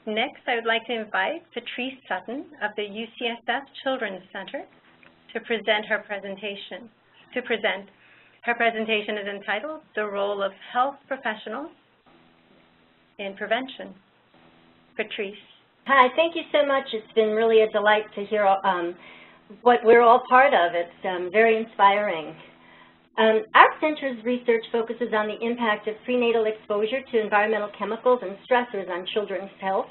Next, I would like to invite Patrice Sutton of the UCSF Children's Center to present her presentation. Her presentation is entitled "The Role of Health Professionals in Prevention." Patrice. Hi, thank you so much. It's been really a delight to hear what we're all part of. It's very inspiring. Our center's research focuses on the impact of prenatal exposure to environmental chemicals and stressors on children's health.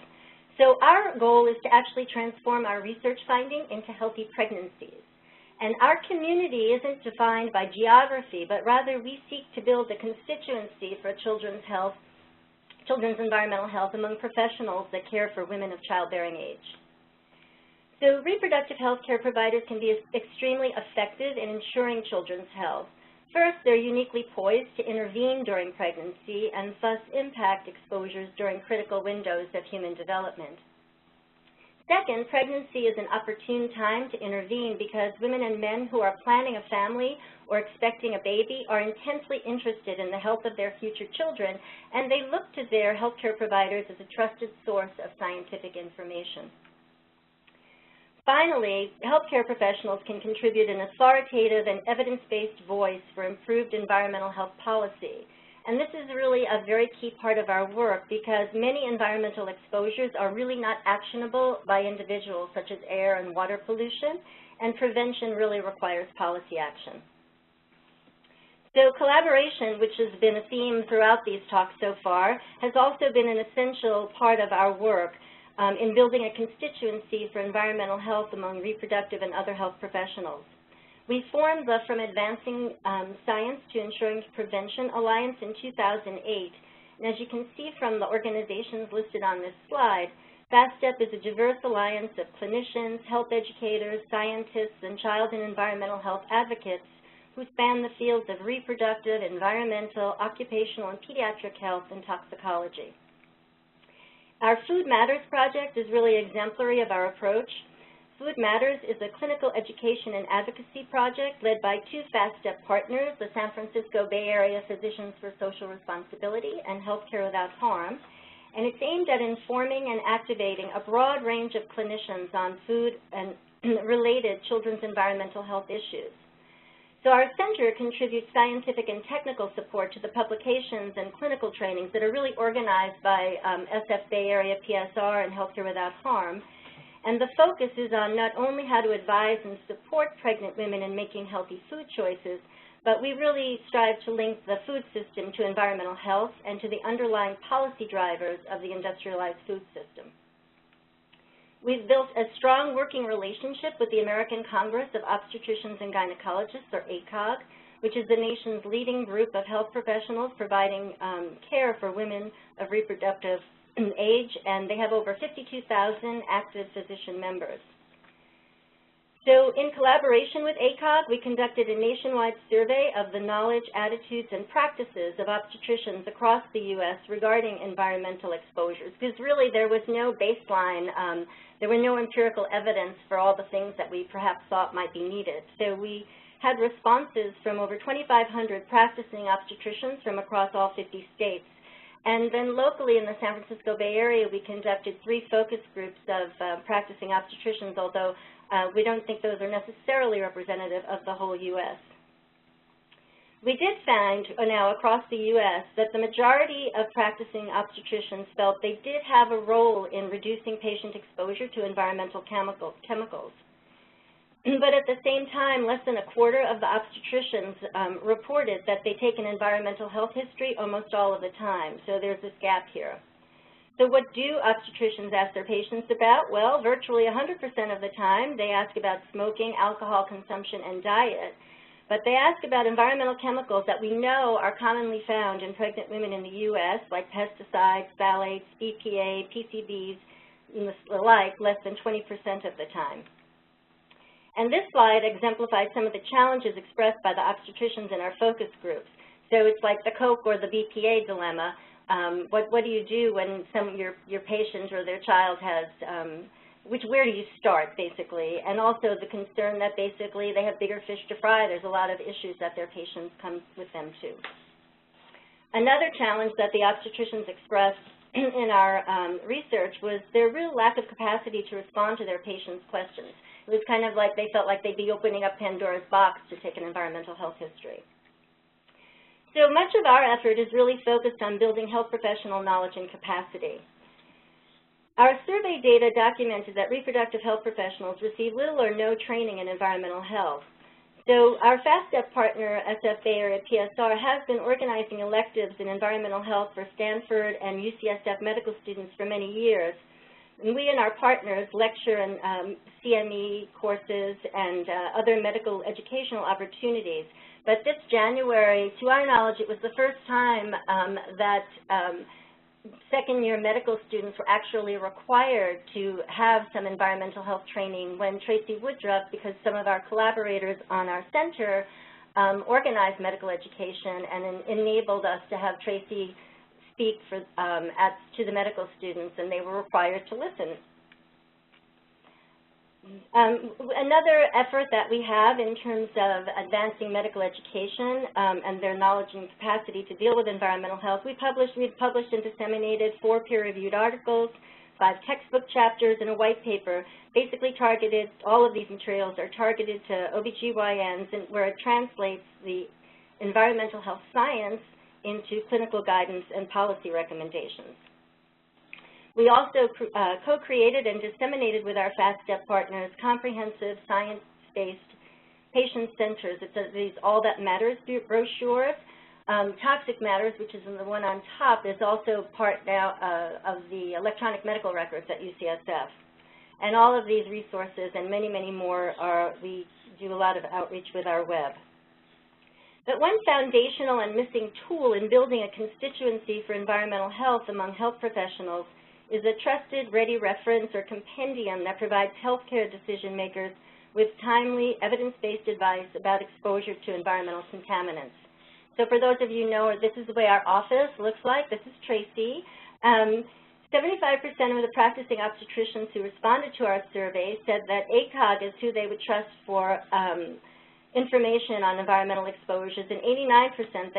So our goal is to actually transform our research finding into healthy pregnancies. And our community isn't defined by geography, but rather we seek to build a constituency for children's environmental health among professionals that care for women of childbearing age. So reproductive health care providers can be extremely effective in ensuring children's health. First, they're uniquely poised to intervene during pregnancy and thus impact exposures during critical windows of human development. Second, pregnancy is an opportune time to intervene because women and men who are planning a family or expecting a baby are intensely interested in the health of their future children, and they look to their healthcare providers as a trusted source of scientific information. Finally, healthcare professionals can contribute an authoritative and evidence-based voice for improved environmental health policy. And this is really a very key part of our work because many environmental exposures are really not actionable by individuals, such as air and water pollution, and prevention really requires policy action. So collaboration, which has been a theme throughout these talks so far, has also been an essential part of our work in building a constituency for environmental health among reproductive and other health professionals. We formed the From Advancing Science to Ensuring Prevention Alliance in 2008. And as you can see from the organizations listed on this slide, FASTEP is a diverse alliance of clinicians, health educators, scientists, and child and environmental health advocates who span the fields of reproductive, environmental, occupational, and pediatric health and toxicology. Our Food Matters project is really exemplary of our approach. Food Matters is a clinical education and advocacy project led by two FASTEP partners, the San Francisco Bay Area Physicians for Social Responsibility and Healthcare Without Harm, and it's aimed at informing and activating a broad range of clinicians on food and related children's environmental health issues. So our center contributes scientific and technical support to the publications and clinical trainings that are really organized by SF Bay Area PSR and Healthcare Without Harm. And the focus is on not only how to advise and support pregnant women in making healthy food choices, but we really strive to link the food system to environmental health and to the underlying policy drivers of the industrialized food system. We've built a strong working relationship with the American Congress of Obstetricians and Gynecologists, or ACOG, which is the nation's leading group of health professionals providing care for women of reproductive age, and they have over 52,000 active physician members. So in collaboration with ACOG, we conducted a nationwide survey of the knowledge, attitudes, and practices of obstetricians across the U.S. regarding environmental exposures, because really there was no baseline, there were no empirical evidence for all the things that we perhaps thought might be needed. So we had responses from over 2,500 practicing obstetricians from across all 50 states. And then locally in the San Francisco Bay Area, we conducted 3 focus groups of practicing obstetricians, although we don't think those are necessarily representative of the whole U.S. We did find now across the U.S. that the majority of practicing obstetricians felt they did have a role in reducing patient exposure to environmental chemicals. But at the same time, less than a quarter of the obstetricians reported that they take an environmental health history almost all of the time. So there's this gap here. So what do obstetricians ask their patients about? Well, virtually 100% of the time, they ask about smoking, alcohol consumption, and diet. But they ask about environmental chemicals that we know are commonly found in pregnant women in the U.S., like pesticides, phthalates, EPA, PCBs, and the like, less than 20% of the time. And this slide exemplifies some of the challenges expressed by the obstetricians in our focus groups. So it's like the Coke or the BPA dilemma. What do you do when your patient or their child has, where do you start, basically? And also the concern that basically they have bigger fish to fry. There's a lot of issues that their patients come with them too. Another challenge that the obstetricians expressed in our research was their real lack of capacity to respond to their patients' questions. It was kind of like they felt like they'd be opening up Pandora's box to take an environmental health history. So much of our effort is really focused on building health professional knowledge and capacity. Our survey data documented that reproductive health professionals receive little or no training in environmental health. So our Fast Step partner, SF Bay Area PSR, has been organizing electives in environmental health for Stanford and UCSF medical students for many years. And we and our partners lecture in CME courses and other medical educational opportunities. But this January, to our knowledge, it was the first time that second-year medical students were actually required to have some environmental health training when Tracy Woodruff, because some of our collaborators on our center organized medical education and enabled us to have Tracy speak to the medical students, and they were required to listen. Another effort that we have in terms of advancing medical education and their knowledge and capacity to deal with environmental health, we've published and disseminated 4 peer-reviewed articles, 5 textbook chapters, and a white paper, basically targeted, all of these materials are targeted to OBGYNs, and where it translates the environmental health science into clinical guidance and policy recommendations. We also co-created and disseminated with our Fast Step partners comprehensive science-based patient centers. It's these All That Matters brochures. Toxic Matters, which is the one on top, is also part now of the electronic medical records at UCSF. And all of these resources and many, many more we do a lot of outreach with our web. But one foundational and missing tool in building a constituency for environmental health among health professionals is a trusted, ready reference or compendium that provides healthcare decision makers with timely, evidence-based advice about exposure to environmental contaminants. So for those of you who know, this is the way our office looks like. This is Tracy. 75% of the practicing obstetricians who responded to our survey said that ACOG is who they would trust for information on environmental exposures, and 89%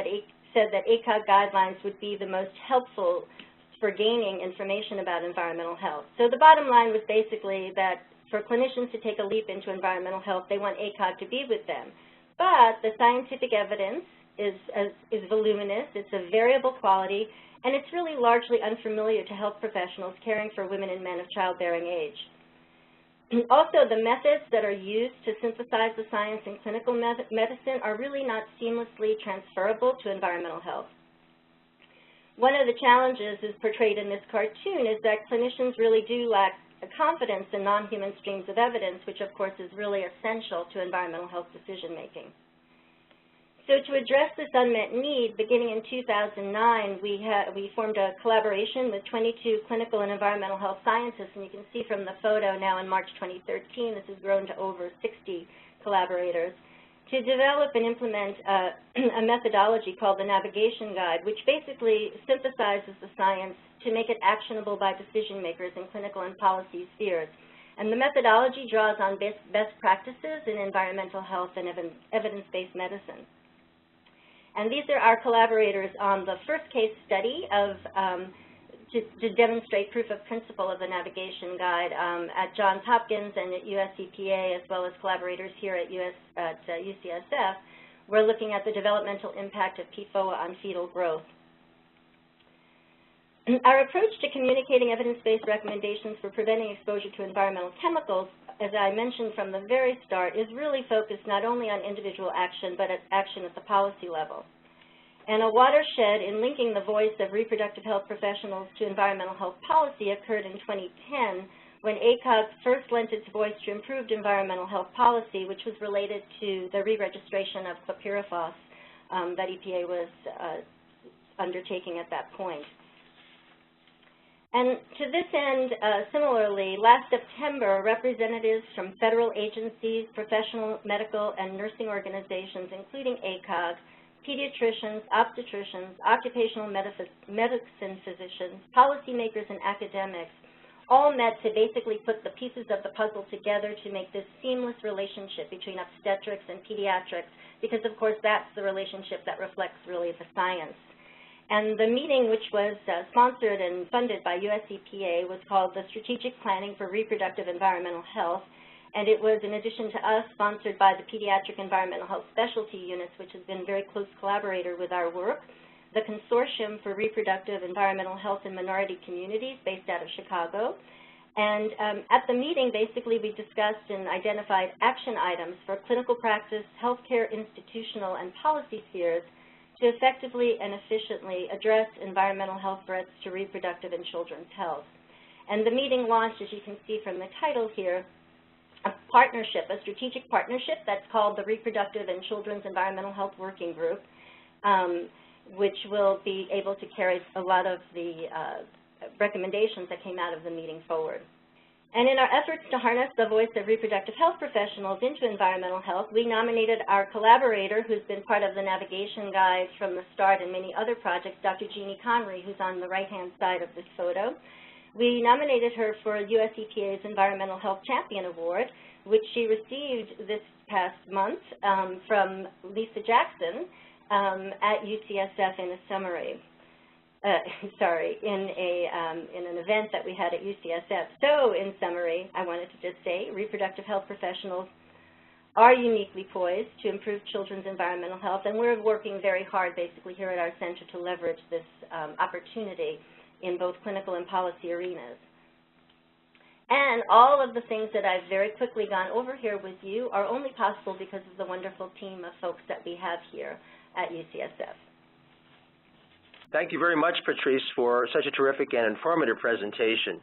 said that ACOG guidelines would be the most helpful for gaining information about environmental health. So the bottom line was basically that for clinicians to take a leap into environmental health, they want ACOG to be with them. But the scientific evidence is voluminous, it's of variable quality, and it's really largely unfamiliar to health professionals caring for women and men of childbearing age. Also, the methods that are used to synthesize the science in clinical medicine are really not seamlessly transferable to environmental health. One of the challenges is portrayed in this cartoon is that clinicians really do lack confidence in non-human streams of evidence, which of course is really essential to environmental health decision making. So to address this unmet need, beginning in 2009, we formed a collaboration with 22 clinical and environmental health scientists, and you can see from the photo now in March 2013, this has grown to over 60 collaborators, to develop and implement a methodology called the Navigation Guide, which basically synthesizes the science to make it actionable by decision makers in clinical and policy spheres. And the methodology draws on best practices in environmental health and evidence-based medicine. And these are our collaborators on the first case study of to demonstrate proof of principle of the Navigation Guide at Johns Hopkins and at US EPA, as well as collaborators here at UCSF. We're looking at the developmental impact of PFOA on fetal growth. Our approach to communicating evidence-based recommendations for preventing exposure to environmental chemicals, as I mentioned from the very start, is really focused not only on individual action, but action at the policy level. And a watershed in linking the voice of reproductive health professionals to environmental health policy occurred in 2010 when ACOG first lent its voice to improved environmental health policy, which was related to the re-registration of chlorpyrifos that EPA was undertaking at that point. And to this end, similarly, last September, representatives from federal agencies, professional, medical, and nursing organizations, including ACOG, pediatricians, obstetricians, occupational medicine physicians, policymakers, and academics all met to basically put the pieces of the puzzle together to make this seamless relationship between obstetrics and pediatrics, because of course that's the relationship that reflects really the science. And the meeting, which was sponsored and funded by US EPA, was called the Strategic Planning for Reproductive Environmental Health. And it was, in addition to us, sponsored by the Pediatric Environmental Health Specialty Units, which has been a very close collaborator with our work, the Consortium for Reproductive Environmental Health in Minority Communities, based out of Chicago. And at the meeting, basically, we discussed and identified action items for clinical practice, healthcare, institutional, and policy spheres to effectively and efficiently address environmental health threats to reproductive and children's health. And the meeting launched, as you can see from the title here, a partnership, a strategic partnership that's called the Reproductive and Children's Environmental Health Working Group, which will be able to carry a lot of the recommendations that came out of the meeting forward. And in our efforts to harness the voice of reproductive health professionals into environmental health, we nominated our collaborator, who's been part of the navigation guide from the start and many other projects, Dr. Jeannie Conry, who's on the right-hand side of this photo. We nominated her for US EPA's Environmental Health Champion Award, which she received this past month from Lisa Jackson at UCSF in a summary. In an event that we had at UCSF. So, in summary, I wanted to just say reproductive health professionals are uniquely poised to improve children's environmental health, and we're working very hard, basically, here at our center to leverage this opportunity in both clinical and policy arenas. And all of the things that I've very quickly gone over here with you are only possible because of the wonderful team of folks that we have here at UCSF. Thank you very much, Patrice, for such a terrific and informative presentation.